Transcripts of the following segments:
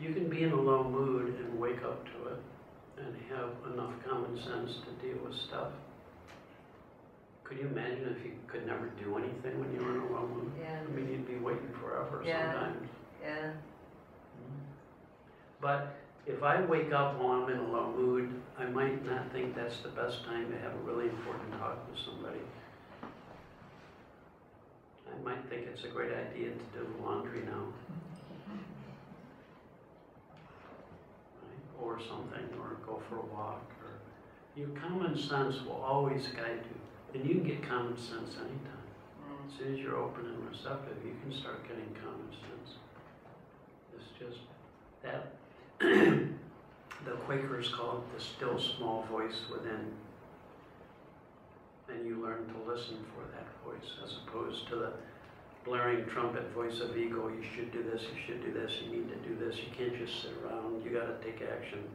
You can be in a low mood and wake up to it and have enough common sense to deal with stuff. Could you imagine if you could never do anything when you were in a low mood? Yeah. I mean, you'd be waiting forever sometimes. Yeah. But if I wake up while I'm in a low mood, I might not think that's the best time to have a really important talk with somebody. I might think it's a great idea to do laundry now. Right? Or something, or go for a walk. Or your common sense will always guide you. And you can get common sense anytime. As soon as you're open and receptive, you can start getting common sense. It's just that the Quakers call it the still small voice within. And you learn to listen for that voice as opposed to the blaring trumpet voice of ego. You should do this, you should do this, you need to do this, you can't just sit around, you gotta take action.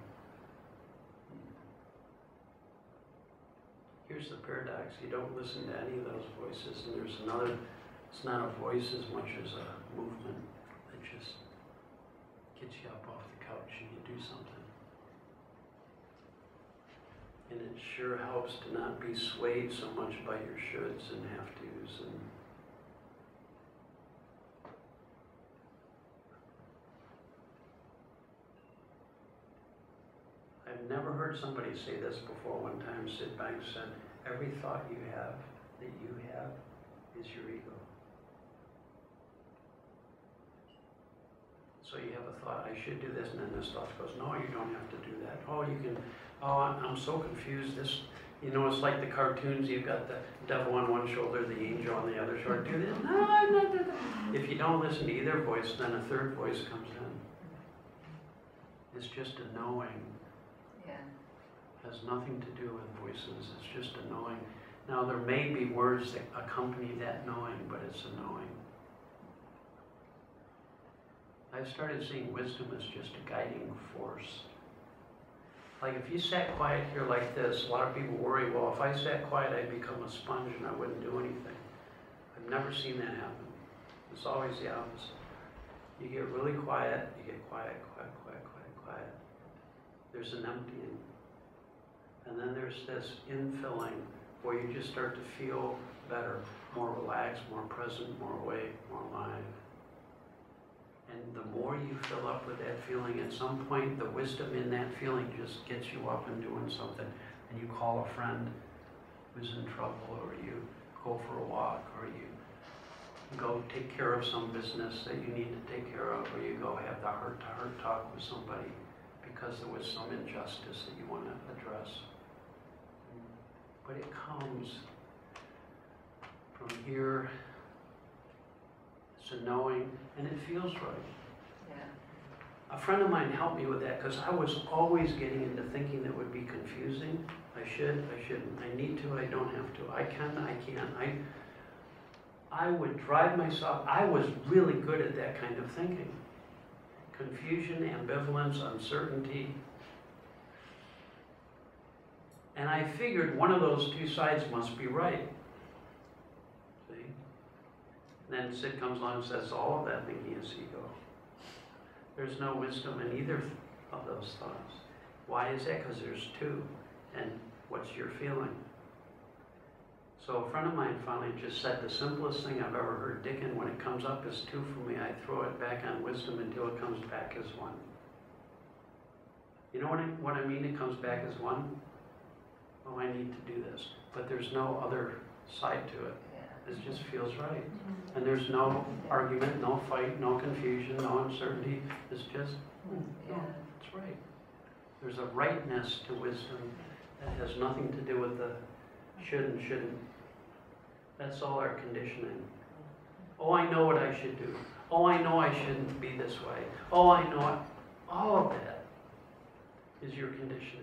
Here's the paradox, you don't listen to any of those voices, and there's another, it's not a voice as much as a movement that just gets you up off the couch and you do something. And it sure helps to not be swayed so much by your shoulds and have-tos. And I've never heard somebody say this before. One time Sid Banks said, every thought you have that you have is your ego. So you have a thought, I should do this, and then this thought goes, no, you don't have to do that. Oh, you can, oh, I'm so confused. This, you know, it's like the cartoons, you've got the devil on one shoulder, the angel on the other shoulder. Do this, no, I'm not doing that. If you don't listen to either voice, then a third voice comes in. It's just a knowing. Yeah. Has nothing to do with voices, it's just a knowing. Now there may be words that accompany that knowing, but it's a knowing. I've started seeing wisdom as just a guiding force. Like if you sat quiet here like this, a lot of people worry, well, if I sat quiet, I'd become a sponge and I wouldn't do anything. I've never seen that happen. It's always the opposite. You get really quiet, you get quiet, quiet, quiet, quiet, quiet. There's an emptying. And then there's this infilling where you just start to feel better, more relaxed, more present, more awake, more alive. And the more you fill up with that feeling, at some point the wisdom in that feeling just gets you up and doing something. And you call a friend who's in trouble, or you go for a walk, or you go take care of some business that you need to take care of, or you go have the heart-to-heart talk with somebody because there was some injustice that you want to address. But it comes from here. It's a knowing, and it feels right. Yeah. A friend of mine helped me with that because I was always getting into thinking that would be confusing. I should, I shouldn't. I need to, I don't have to. I can, I can't. I would drive myself. I was really good at that kind of thinking. Confusion, ambivalence, uncertainty. And I figured one of those two sides must be right. See? And then Sid comes along and says, all of that thinking is ego. There's no wisdom in either of those thoughts. Why is that? Because there's two. And what's your feeling? So a friend of mine finally just said the simplest thing I've ever heard, Dickon, when it comes up as two for me, I throw it back on wisdom until it comes back as one. You know what I mean? It comes back as one? Oh, I need to do this. But there's no other side to it. It just feels right. And there's no argument, no fight, no confusion, no uncertainty. It's just, no, it's right. There's a rightness to wisdom that has nothing to do with the should and shouldn't. That's all our conditioning. Oh, I know what I should do. Oh, I know I shouldn't be this way. Oh, I know it. All of that is your conditioning.